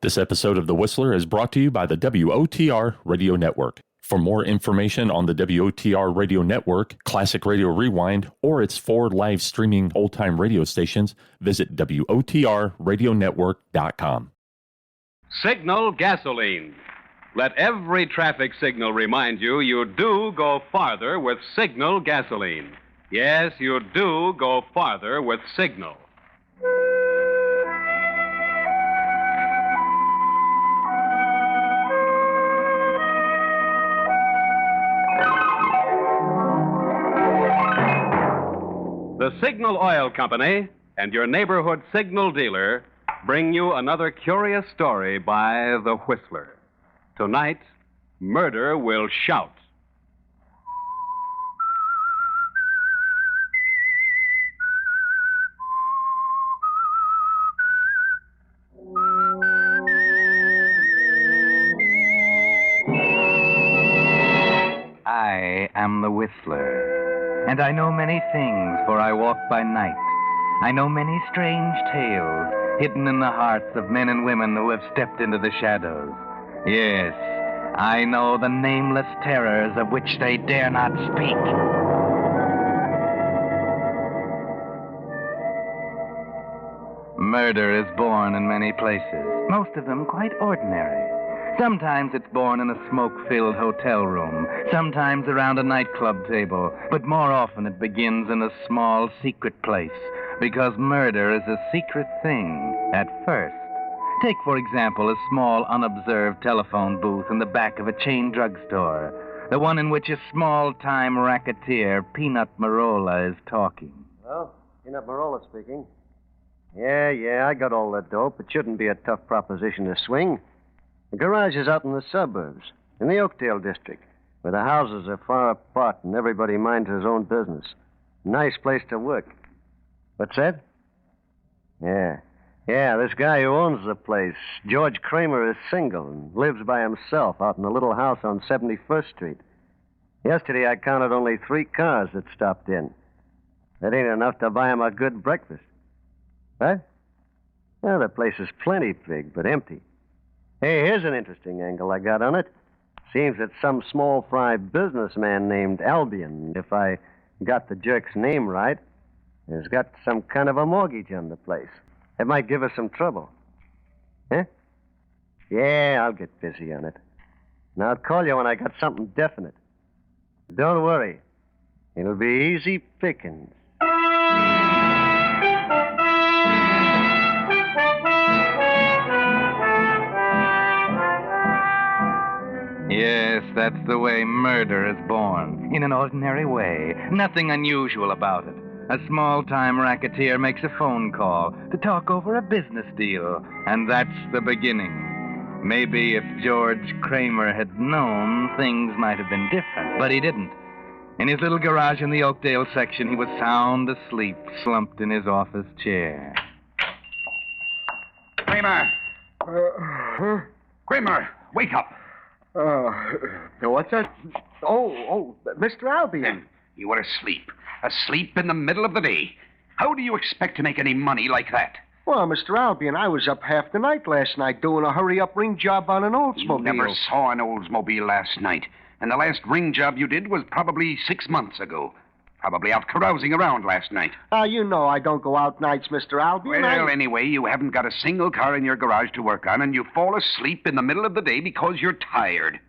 This episode of The Whistler is brought to you by the WOTR Radio Network. For more information on the WOTR Radio Network, Classic Radio Rewind, or its 4 live streaming old-time radio stations, visit WOTRradionetwork.com. Signal gasoline. Let every traffic signal remind you do go farther with Signal gasoline. Yes, you do go farther with Signal. The Signal Oil Company and your neighborhood Signal dealer bring you another curious story by the Whistler. Tonight, murder will shout. I am the Whistler. And I know many things, for I walk by night. I know many strange tales hidden in the hearts of men and women who have stepped into the shadows. Yes, I know the nameless terrors of which they dare not speak. Murder is born in many places, most of them quite ordinary. Sometimes it's born in a smoke-filled hotel room, sometimes around a nightclub table, but more often it begins in a small, secret place, because murder is a secret thing at first. Take, for example, a small, unobserved telephone booth in the back of a chain drugstore, the one in which a small-time racketeer, Peanut Marola, is talking. Well, Peanut Marola speaking. Yeah, I got all that dope. It shouldn't be a tough proposition to swing. The garage is out in the suburbs, in the Oakdale district, where the houses are far apart and everybody minds his own business. Nice place to work. What's that? Yeah, this guy who owns the place, George Kramer, is single and lives by himself out in a little house on 71st Street. Yesterday I counted only 3 cars that stopped in. That ain't enough to buy him a good breakfast. What? Well, the place is plenty big, but empty. Hey, here's an interesting angle I got on it. Seems that some small fry businessman named Albion, if I got the jerk's name right, has got some kind of a mortgage on the place. It might give us some trouble. Huh? Yeah, I'll get busy on it. And I'll call you when I got something definite. Don't worry. It'll be easy pickings. Yes, that's the way murder is born. In an ordinary way. Nothing unusual about it. A small-time racketeer makes a phone call to talk over a business deal, and that's the beginning. Maybe if George Kramer had known, things might have been different, but he didn't. In his little garage in the Oakdale section, he was sound asleep, slumped in his office chair. Kramer! Kramer, wake up! What's that? Oh, Mr. Albion. You were asleep. Asleep in the middle of the day. How do you expect to make any money like that? Well, Mr. Albion, I was up half the night last night doing a hurry-up ring job on an Oldsmobile. You never saw an Oldsmobile last night. And the last ring job you did was probably 6 months ago. Probably out carousing around last night. You know I don't go out nights, Mr. Albion. Well, anyway, you haven't got a single car in your garage to work on, and you fall asleep in the middle of the day because you're tired.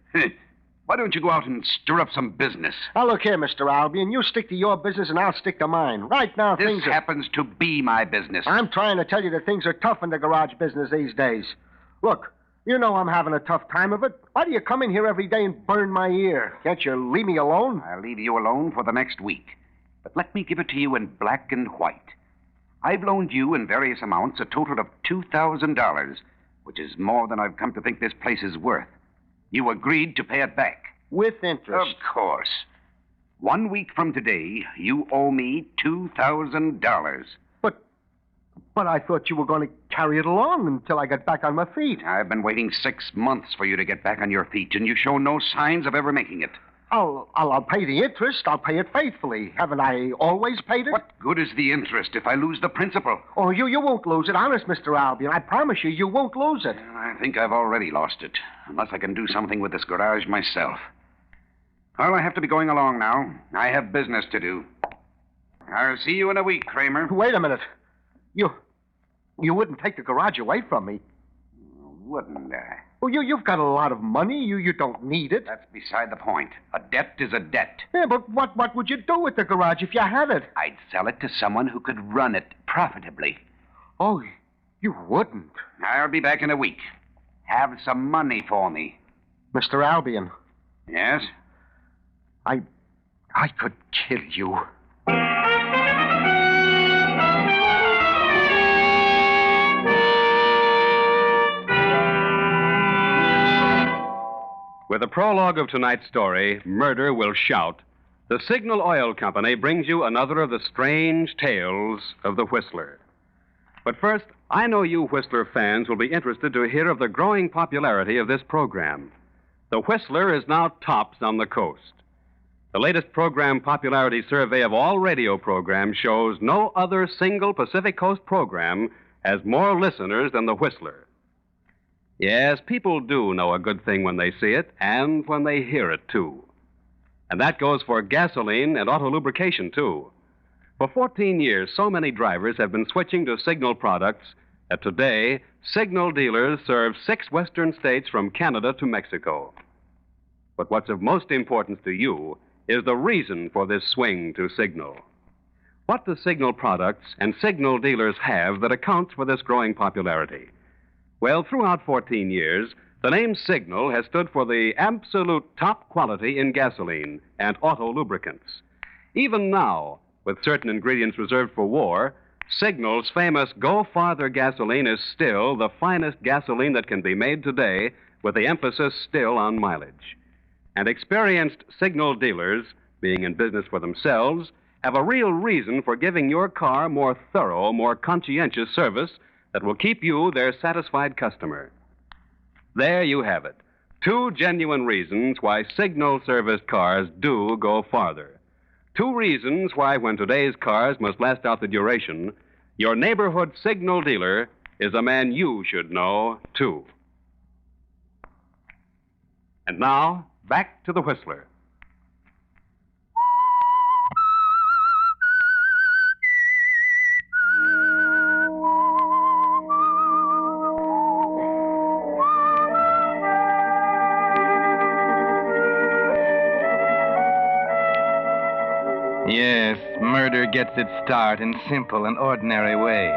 Why don't you go out and stir up some business? Now, look here, Mr. Albion. You stick to your business, and I'll stick to mine. Right now, This happens to be my business. I'm trying to tell you that things are tough in the garage business these days. Look, you know I'm having a tough time of it. Why do you come in here every day and burn my ear? Can't you leave me alone? I'll leave you alone for the next week. But let me give it to you in black and white. I've loaned you in various amounts a total of $2,000, which is more than I've come to think this place is worth. You agreed to pay it back. With interest. Of course. 1 week from today, you owe me $2,000. But I thought you were going to carry it along until I got back on my feet. I've been waiting 6 months for you to get back on your feet, and you show no signs of ever making it. I'll pay the interest. I'll pay it faithfully. Haven't I always paid it? What good is the interest if I lose the principal? Oh, you won't lose it. Honest, Mr. Albion. I promise you won't lose it. I think I've already lost it, unless I can do something with this garage myself. Well, I have to be going along now. I have business to do. I'll see you in a week, Kramer. Wait a minute. You wouldn't take the garage away from me. Wouldn't I? Well, you've got a lot of money. You don't need it. That's beside the point. A debt is a debt. Yeah, but what would you do with the garage if you had it? I'd sell it to someone who could run it profitably. Oh, you wouldn't. I'll be back in a week. Have some money for me. Mr. Albion. Yes? I could kill you. With the prologue of tonight's story, Murder Will Shout, the Signal Oil Company brings you another of the strange tales of the Whistler. But first, I know you Whistler fans will be interested to hear of the growing popularity of this program. The Whistler is now tops on the coast. The latest program popularity survey of all radio programs shows no other single Pacific Coast program has more listeners than the Whistler. Yes, people do know a good thing when they see it, and when they hear it, too. And that goes for gasoline and auto lubrication, too. For 14 years, so many drivers have been switching to Signal products that today, Signal dealers serve 6 western states from Canada to Mexico. But what's of most importance to you is the reason for this swing to Signal. What do Signal products and Signal dealers have that accounts for this growing popularity? Well, throughout 14 years, the name Signal has stood for the absolute top quality in gasoline and auto lubricants. Even now, with certain ingredients reserved for war, Signal's famous Go Farther gasoline is still the finest gasoline that can be made today, with the emphasis still on mileage. And experienced Signal dealers, being in business for themselves, have a real reason for giving your car more thorough, more conscientious service that will keep you their satisfied customer. There you have it. 2 genuine reasons why Signal-serviced cars do go farther. 2 reasons why, when today's cars must last out the duration, your neighborhood Signal dealer is a man you should know, too. And now, back to the Whistler. Yes, murder gets its start in simple and ordinary ways.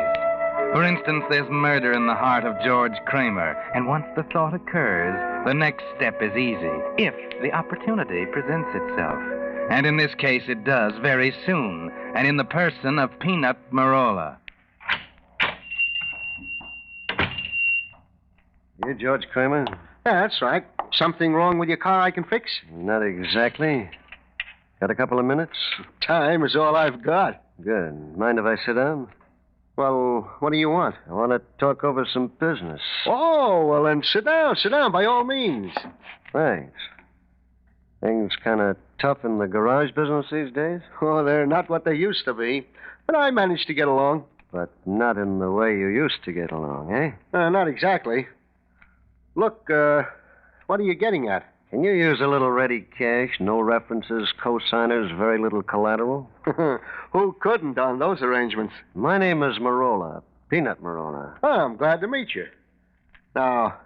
For instance, there's murder in the heart of George Kramer, and once the thought occurs, the next step is easy, if the opportunity presents itself. And in this case, it does very soon, and in the person of Peanut Marola. You, George Kramer? Yeah, that's right. Something wrong with your car I can fix? Not exactly. Got a couple of minutes? Time is all I've got. Good. Mind if I sit down? Well, what do you want? I want to talk over some business. Oh, well, then sit down, by all means. Thanks. Things kind of tough in the garage business these days? Oh, they're not what they used to be. But I managed to get along. But not in the way you used to get along, eh? Not exactly. Look, what are you getting at? Can you use a little ready cash, no references, co-signers, very little collateral? Who couldn't on those arrangements? My name is Marola, Peanut Marola. Oh, I'm glad to meet you. Now,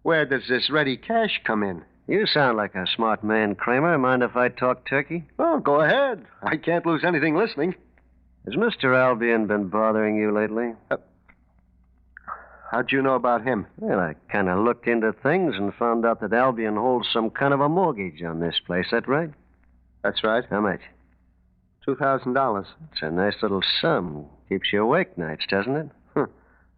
where does this ready cash come in? You sound like a smart man, Kramer. Mind if I talk turkey? Oh, go ahead. I can't lose anything listening. Has Mr. Albion been bothering you lately? How'd you know about him? Well, I kind of looked into things and found out that Albion holds some kind of a mortgage on this place. That right? That's right. How much? $2,000. It's a nice little sum. Keeps you awake nights, doesn't it?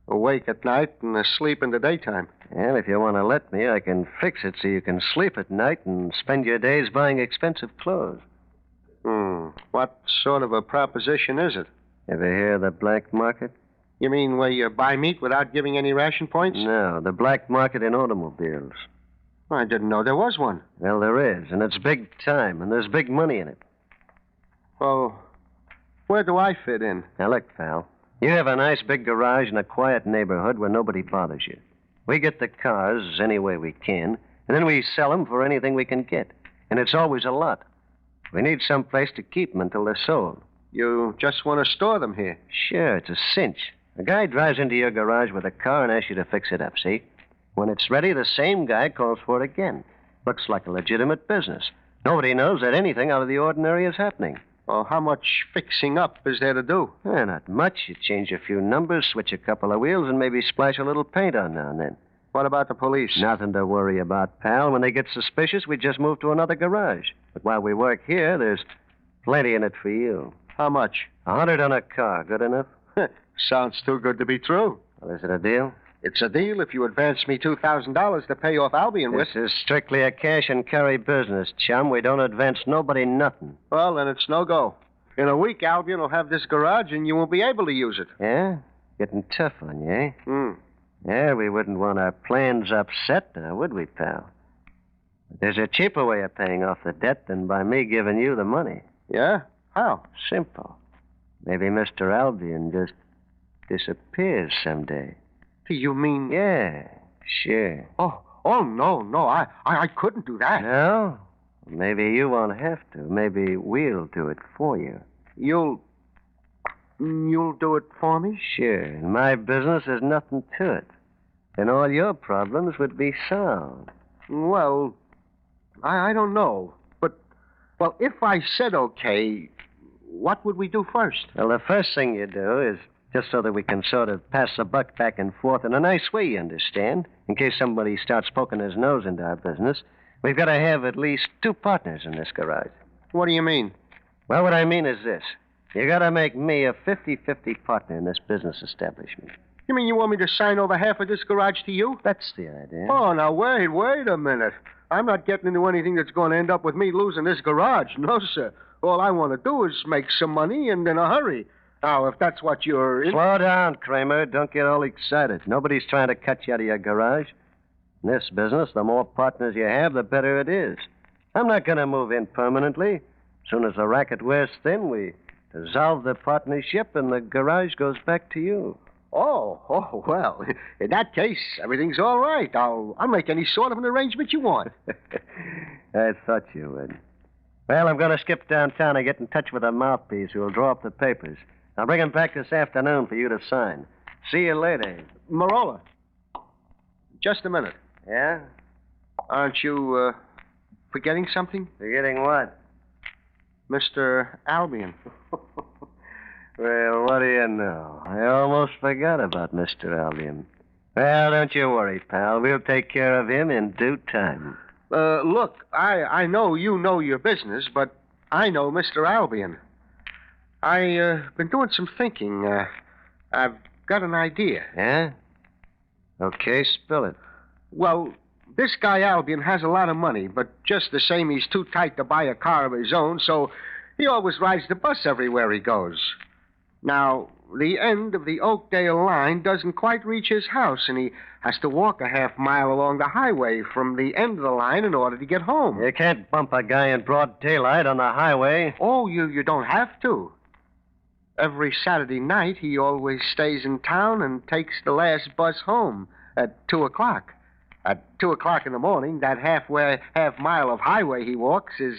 Awake at night and asleep in the daytime. Well, if you want to let me, I can fix it so you can sleep at night and spend your days buying expensive clothes. What sort of a proposition is it? Ever hear of the black market? You mean where you buy meat without giving any ration points? No, the black market in automobiles. I didn't know there was one. Well, there is, and it's big time, and there's big money in it. Well, where do I fit in? Now, look, pal. You have a nice big garage in a quiet neighborhood where nobody bothers you. We get the cars any way we can, and then we sell them for anything we can get. And it's always a lot. We need some place to keep them until they're sold. You just want to store them here? Sure, it's a cinch. A guy drives into your garage with a car and asks you to fix it up, see? When it's ready, the same guy calls for it again. Looks like a legitimate business. Nobody knows that anything out of the ordinary is happening. Well, how much fixing up is there to do? Not much. You change a few numbers, switch a couple of wheels, and maybe splash a little paint on now and then. What about the police? Nothing to worry about, pal. When they get suspicious, we just move to another garage. But while we work here, there's plenty in it for you. How much? $100 on a car. Good enough? Sounds too good to be true. Well, is it a deal? It's a deal if you advance me $2,000 to pay off Albion with. This is strictly a cash and carry business, chum. We don't advance nobody nothing. Well, then it's no go. In a week, Albion will have this garage, and you won't be able to use it. Yeah? Getting tough on you, eh? Yeah, we wouldn't want our plans upset, now, would we, pal? But there's a cheaper way of paying off the debt than by me giving you the money. Yeah? How? Simple. Maybe Mr. Albion just disappears someday. Do you mean... Yeah, sure. Oh, no. I couldn't do that. No? Maybe you won't have to. Maybe we'll do it for you. You'll do it for me? Sure. In my business, there's nothing to it. And all your problems would be solved. Well, I don't know. But, well, if I said okay, what would we do first? Well, the first thing you do is just so that we can sort of pass the buck back and forth in a nice way, you understand? In case somebody starts poking his nose into our business, we've got to have at least 2 partners in this garage. What do you mean? Well, what I mean is this. You got to make me a 50-50 partner in this business establishment. You mean you want me to sign over half of this garage to you? That's the idea. Oh, now, wait a minute. I'm not getting into anything that's going to end up with me losing this garage. No, sir. All I want to do is make some money and in a hurry. Now, if that's what you're... Slow down, Kramer. Don't get all excited. Nobody's trying to cut you out of your garage. In this business, the more partners you have, the better it is. I'm not going to move in permanently. As soon as the racket wears thin, we dissolve the partnership and the garage goes back to you. Oh, well, in that case, everything's all right. I'll make any sort of an arrangement you want. I thought you would. Well, I'm going to skip downtown and get in touch with a mouthpiece who will draw up the papers. I'll bring him back this afternoon for you to sign. See you later. Marola, just a minute. Yeah? Aren't you, forgetting something? Forgetting what? Mr. Albion. Well, what do you know? I almost forgot about Mr. Albion. Well, don't you worry, pal. We'll take care of him in due time. Look, I know you know your business, but I know Mr. Albion. I've been doing some thinking. I've got an idea. Yeah? Okay, spill it. Well, this guy Albion has a lot of money, but just the same, he's too tight to buy a car of his own, so he always rides the bus everywhere he goes. Now, the end of the Oakdale line doesn't quite reach his house, and he has to walk a half mile along the highway from the end of the line in order to get home. You can't bump a guy in broad daylight on the highway. Oh, you don't have to. Every Saturday night, he always stays in town and takes the last bus home at 2 o'clock. At 2 o'clock in the morning, that half mile of highway he walks is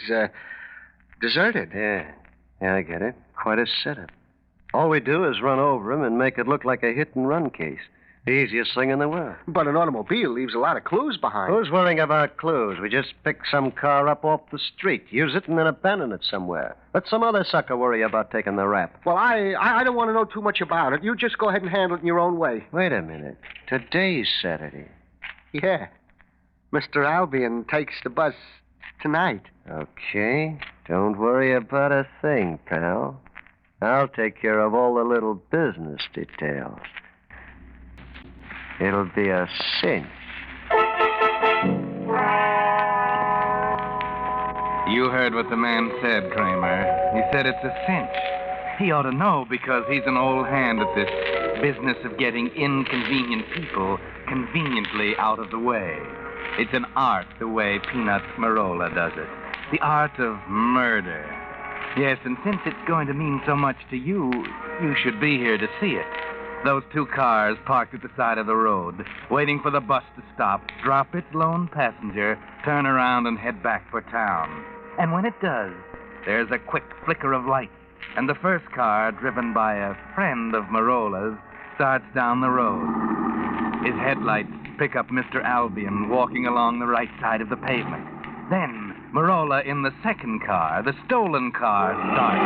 deserted. Yeah, I get it. Quite a setup. All we do is run over him and make it look like a hit-and-run case. The easiest thing in the world. But an automobile leaves a lot of clues behind. Who's worrying about clues? We just pick some car up off the street, use it, and then abandon it somewhere. Let some other sucker worry about taking the rap. Well, I don't want to know too much about it. You just go ahead and handle it in your own way. Wait a minute. Today's Saturday. Yeah. Mr. Albion takes the bus tonight. Okay. Don't worry about a thing, pal. I'll take care of all the little business details. It'll be a cinch. You heard what the man said, Kramer. He said it's a cinch. He ought to know because he's an old hand at this business of getting inconvenient people conveniently out of the way. It's an art the way Peanut Marola does it. The art of murder. Yes, and since it's going to mean so much to you, you should be here to see it. Those two cars parked at the side of the road, waiting for the bus to stop, drop its lone passenger, turn around and head back for town. And when it does, there's a quick flicker of light, and the first car, driven by a friend of Marola's, starts down the road. His headlights pick up Mr. Albion walking along the right side of the pavement. Then, Marola in the second car, the stolen car, starts.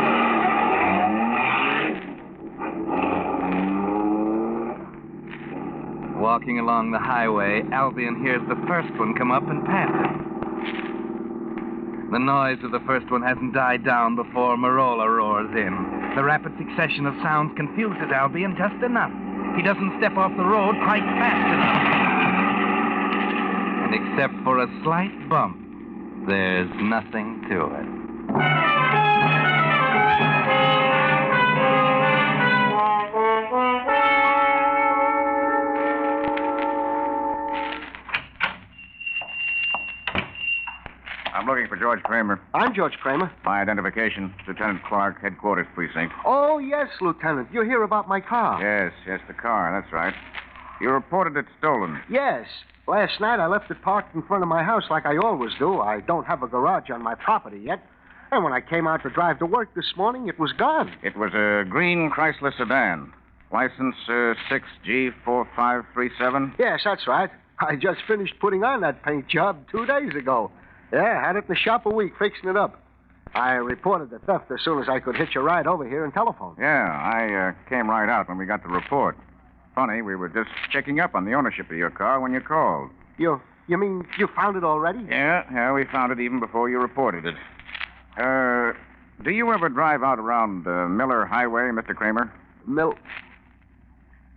Walking along the highway, Albion hears the first one come up and pass him. The noise of the first one hasn't died down before Marola roars in. The rapid succession of sounds confuses Albion just enough. He doesn't step off the road quite fast enough. And except for a slight bump, there's nothing to it. I'm looking for George Kramer. I'm George Kramer. My identification, Lieutenant Clark, Headquarters Precinct. Oh, yes, Lieutenant. You're here about my car. Yes, the car, that's right. You reported it stolen. Yes. Last night I left it parked in front of my house like I always do. I don't have a garage on my property yet. And when I came out to drive to work this morning, it was gone. It was a green Chrysler sedan. License 6G4537. Yes, that's right. I just finished putting on that paint job 2 days ago. Yeah, had it in the shop a week fixing it up. I reported the theft as soon as I could hitch a ride over here and telephone. Yeah, I came right out when we got the report. Funny, we were just checking up on the ownership of your car when you called. You mean you found it already? Yeah, we found it even before you reported it. Do you ever drive out around Miller Highway, Mr. Kramer?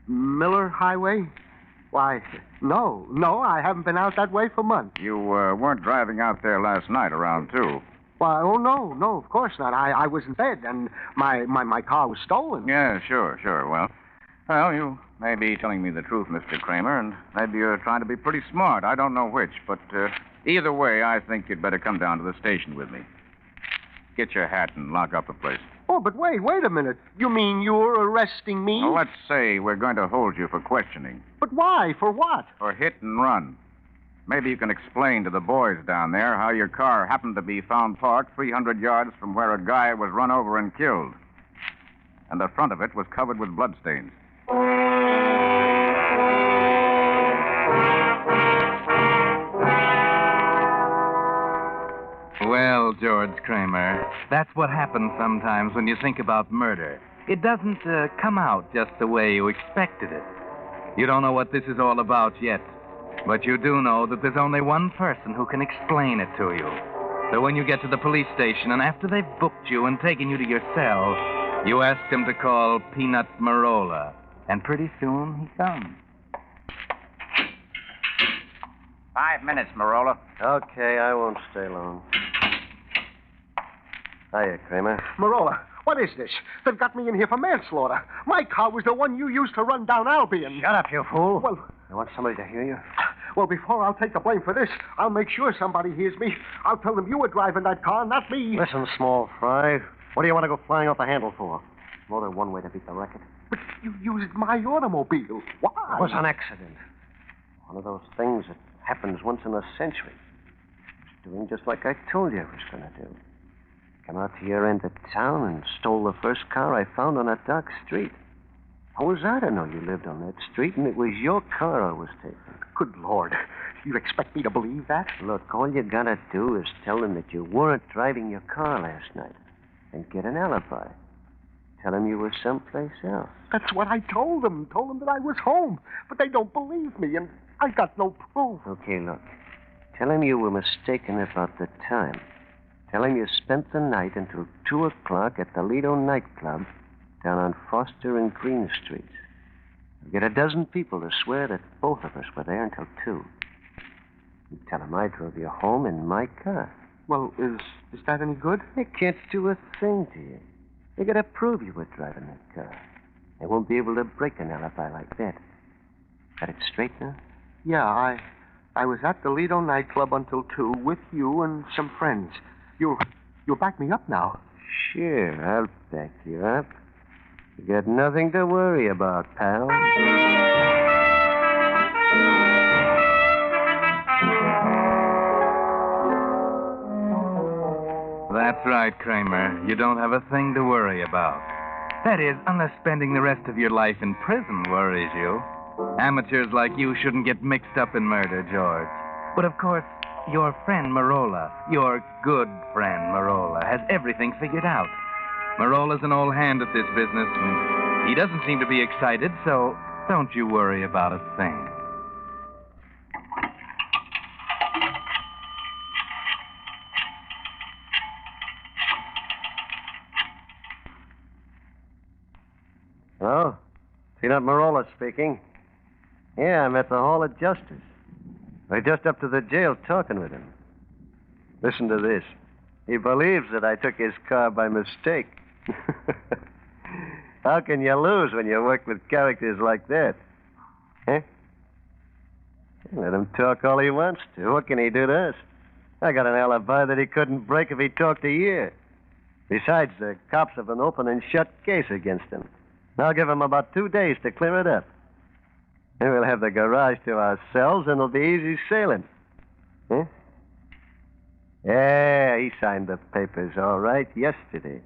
Miller Highway? Why, no, I haven't been out that way for months. You weren't driving out there last night around 2. Why, oh, no, of course not. I was in bed, and my car was stolen. Yeah, sure. Well, you may be telling me the truth, Mr. Kramer, and maybe you're trying to be pretty smart. I don't know which, but either way, I think you'd better come down to the station with me. Get your hat and lock up the place. Oh, but wait a minute. You mean you're arresting me? Well, let's say we're going to hold you for questioning. But why? For what? For hit and run. Maybe you can explain to the boys down there how your car happened to be found parked 300 yards from where a guy was run over and killed. And the front of it was covered with bloodstains. Well, George Kramer, that's what happens sometimes when you think about murder. It doesn't come out just the way you expected it. You don't know what this is all about yet, but you do know that there's only one person who can explain it to you. So when you get to the police station and after they've booked you and taken you to your cell, you ask them to call Peanut Marola, and pretty soon he comes. 5 minutes, Marola. Okay, I won't stay long. Hiya, Kramer. Marola, what is this? They've got me in here for manslaughter. My car was the one you used to run down Albion. Shut up, you fool. Well, I want somebody to hear you. Well, before I'll take the blame for this, I'll make sure somebody hears me. I'll tell them you were driving that car, not me. Listen, small fry. What do you want to go flying off the handle for? More than one way to beat the record. But you used my automobile. Why? It was an accident. One of those things that happens once in a century. I was doing just like I told you I was going to do. Come out to your end of town and stole the first car I found on a dark street. How was I to know you lived on that street and it was your car I was taking? Good Lord. You expect me to believe that? Look, all you gotta do is tell them that you weren't driving your car last night and get an alibi. Tell them you were someplace else. That's what I told them. Told them that I was home. But they don't believe me, and I got no proof. Okay, look. Tell them you were mistaken about the time. Tell them you spent the night until 2 o'clock at the Lido nightclub down on Foster and Green Streets. You'll get a dozen people to swear that both of us were there until 2. You tell them I drove you home in my car. Well, is that any good? They can't do a thing to you. They gotta prove you were driving that car. They won't be able to break an alibi like that. Got it straight now? Yeah, I was at the Lido nightclub until 2 with you and some friends. You'll back me up now. Sure, I'll back you up. You got nothing to worry about, pal. That's right, Kramer. You don't have a thing to worry about. That is, unless spending the rest of your life in prison worries you. Amateurs like you shouldn't get mixed up in murder, George. But of course, your friend Marola, your good friend Marola, has everything figured out. Marola's an old hand at this business, and he doesn't seem to be excited, so don't you worry about a thing. Hello? Peanut Marola speaking. Yeah, I'm at the Hall of Justice. We're just up to the jail talking with him. Listen to this. He believes that I took his car by mistake. How can you lose when you work with characters like that? Huh? Let him talk all he wants to. What can he do to us? I got an alibi that he couldn't break if he talked a year. Besides, the cops have an open and shut case against him. I'll give him about 2 days to clear it up. Then we'll have the garage to ourselves, and it'll be easy sailing. Huh? Yeah, he signed the papers all right yesterday.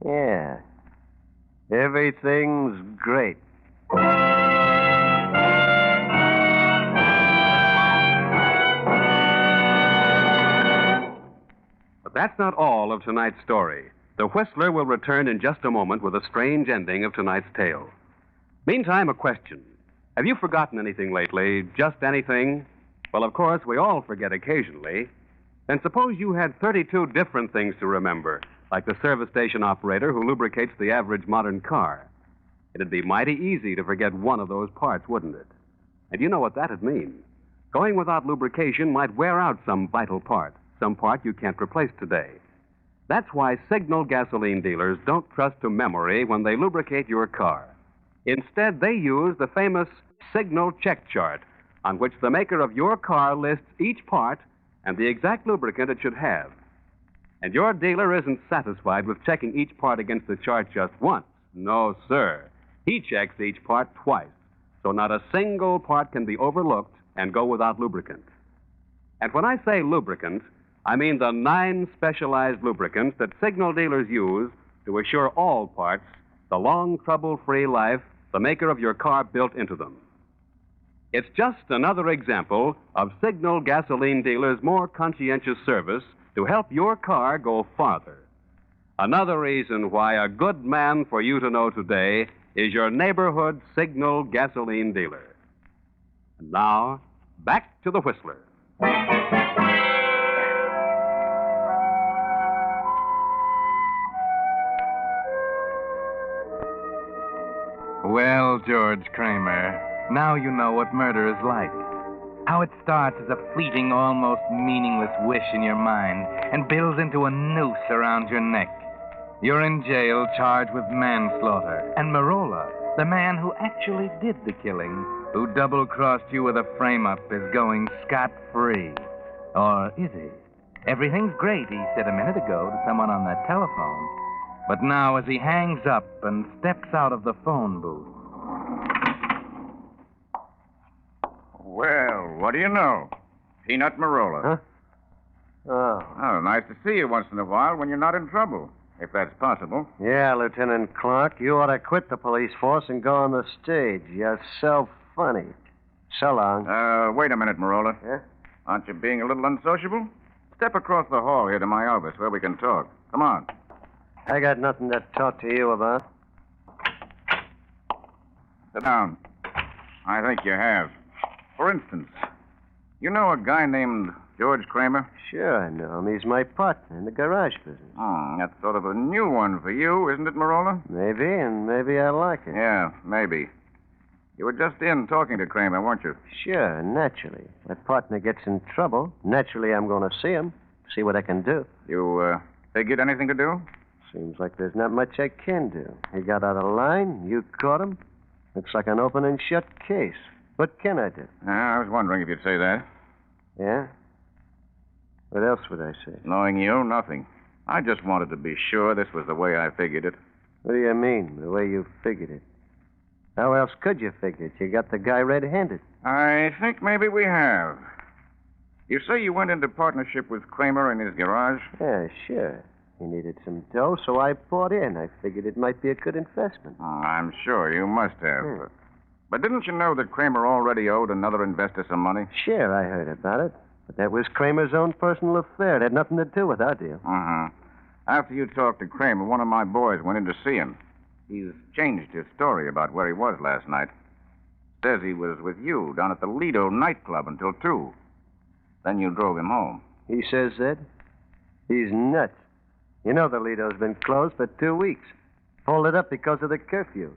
Yeah. Everything's great. But that's not all of tonight's story. The Whistler will return in just a moment with a strange ending of tonight's tale. Meantime, a question. Have you forgotten anything lately? Just anything? Well, of course, we all forget occasionally. Then suppose you had 32 different things to remember, like the service station operator who lubricates the average modern car. It'd be mighty easy to forget one of those parts, wouldn't it? And you know what that'd mean. Going without lubrication might wear out some vital part, some part you can't replace today. That's why Signal gasoline dealers don't trust to memory when they lubricate your car. Instead, they use the famous Signal check chart, on which the maker of your car lists each part and the exact lubricant it should have. And your dealer isn't satisfied with checking each part against the chart just once. No, sir. He checks each part twice, so not a single part can be overlooked and go without lubricant. And when I say lubricant, I mean the 9 specialized lubricants that Signal dealers use to assure all parts the long, trouble-free life the maker of your car built into them. It's just another example of Signal gasoline dealers' more conscientious service to help your car go farther. Another reason why a good man for you to know today is your neighborhood Signal gasoline dealer. And now, back to the Whistler. Well, George Kramer, now you know what murder is like. How it starts as a fleeting, almost meaningless wish in your mind and builds into a noose around your neck. You're in jail charged with manslaughter. And Marola, the man who actually did the killing, who double-crossed you with a frame-up, is going scot-free. Or is he? Everything's great, he said a minute ago to someone on that telephone. But now, as he hangs up and steps out of the phone booth... Well, what do you know? Peanut Marola. Huh? Oh, nice to see you once in a while when you're not in trouble, if that's possible. Yeah, Lieutenant Clark, you ought to quit the police force and go on the stage. You're so funny. So long. Wait a minute, Marola. Yeah? Aren't you being a little unsociable? Step across the hall here to my office where we can talk. Come on. I got nothing to talk to you about. Sit down. I think you have. For instance, you know a guy named George Kramer? Sure, I know him. He's my partner in the garage business. That's sort of a new one for you, isn't it, Marola? Maybe, and maybe I like it. Yeah, maybe. You were just in talking to Kramer, weren't you? Sure, naturally. My partner gets in trouble. Naturally, I'm going to see him, see what I can do. You, figured anything to do? Seems like there's not much I can do. He got out of line. You caught him. Looks like an open and shut case. What can I do? I was wondering if you'd say that. Yeah? What else would I say? Knowing you, nothing. I just wanted to be sure this was the way I figured it. What do you mean, the way you figured it? How else could you figure it? You got the guy red-handed. I think maybe we have. You say you went into partnership with Kramer in his garage? Yeah, sure. He needed some dough, so I bought in. I figured it might be a good investment. Oh, I'm sure you must have. But didn't you know that Kramer already owed another investor some money? Sure, I heard about it. But that was Kramer's own personal affair. It had nothing to do with our deal. Uh-huh. After you talked to Kramer, one of my boys went in to see him. He's changed his story about where he was last night. Says he was with you down at the Lido nightclub until 2. Then you drove him home. He says that? He's nuts. You know the Lido's been closed for 2 weeks. Pulled it up because of the curfew.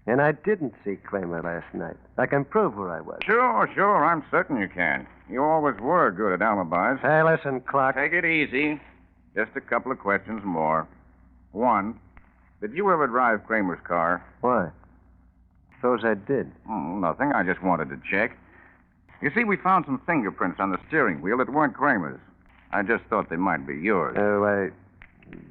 And I didn't see Kramer last night. I can prove where I was. Sure. I'm certain you can. You always were good at alibis. Hey, listen, Clark. Take it easy. Just a couple of questions more. 1, did you ever drive Kramer's car? Why? Suppose I did. Nothing. I just wanted to check. You see, we found some fingerprints on the steering wheel that weren't Kramer's. I just thought they might be yours.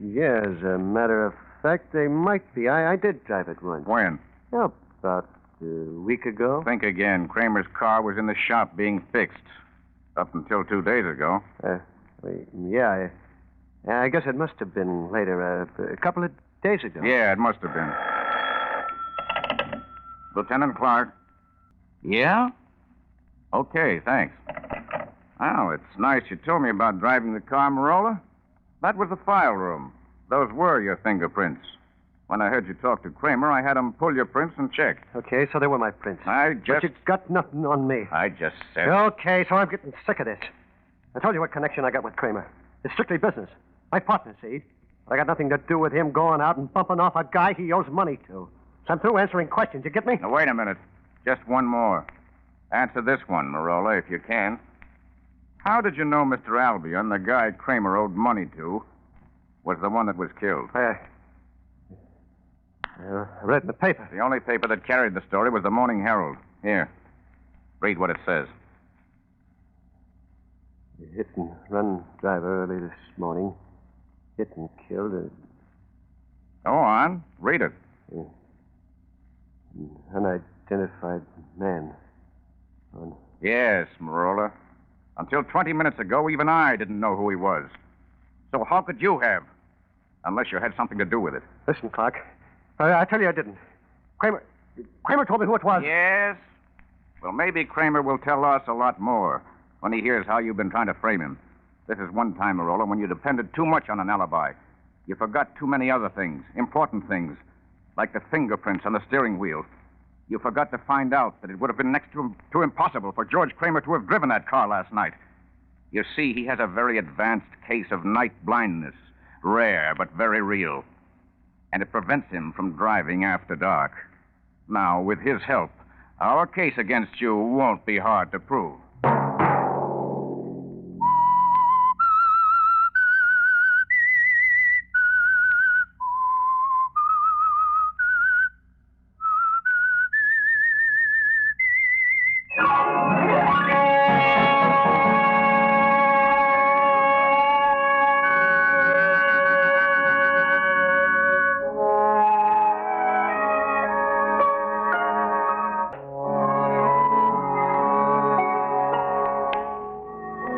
Yeah, as a matter of fact, they might be. I did drive it once. When? Oh, about a week ago. Think again. Kramer's car was in the shop being fixed. Up until 2 days ago. Yeah, I guess it must have been later, a couple of days ago. Yeah, it must have been. Lieutenant Clark. Yeah? Okay, thanks. Well, it's nice you told me about driving the car, Marola. That was the file room. Those were your fingerprints. When I heard you talk to Kramer, I had him pull your prints and check. Okay, so they were my prints. But you got nothing on me. I just said... Okay, so I'm getting sick of this. I told you what connection I got with Kramer. It's strictly business. My partner, see? I got nothing to do with him going out and bumping off a guy he owes money to. So I'm through answering questions. You get me? Now, wait a minute. Just one more. Answer this one, Marola, if you can. How did you know Mr. Albion, the guy Kramer owed money to, was the one that was killed? I read in the paper. The only paper that carried the story was the Morning Herald. Here. Read what it says. Hit-and-run driver early this morning. Hit and killed a... Go on. Read it. Unidentified man. Yes, Marola. Until 20 minutes ago, even I didn't know who he was. So how could you have? Unless you had something to do with it. Listen, Clark. I tell you I didn't. Kramer told me who it was. Yes? Well, maybe Kramer will tell us a lot more when he hears how you've been trying to frame him. This is one time, Marola, when you depended too much on an alibi. You forgot too many other things, important things, like the fingerprints on the steering wheel. You forgot to find out that it would have been next to impossible for George Kramer to have driven that car last night. You see, he has a very advanced case of night blindness. Rare, but very real. And it prevents him from driving after dark. Now, with his help, our case against you won't be hard to prove.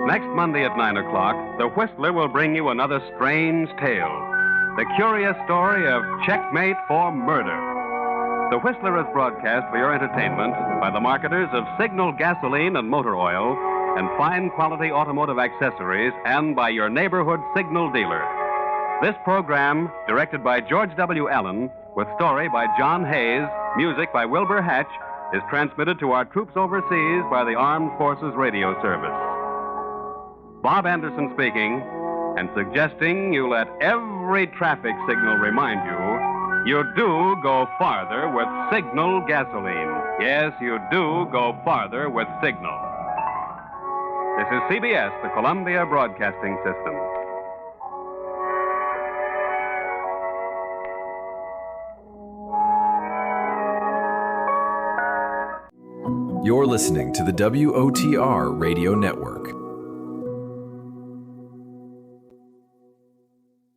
Next Monday at 9 o'clock, the Whistler will bring you another strange tale. The curious story of Checkmate for Murder. The Whistler is broadcast for your entertainment by the marketers of Signal gasoline and motor oil and fine quality automotive accessories and by your neighborhood Signal dealer. This program, directed by George W. Allen, with story by John Hayes, music by Wilbur Hatch, is transmitted to our troops overseas by the Armed Forces Radio Service. Bob Anderson speaking, and suggesting you let every traffic signal remind you do go farther with Signal gasoline. Yes, you do go farther with Signal. This is CBS, the Columbia Broadcasting System. You're listening to the WOTR Radio Network.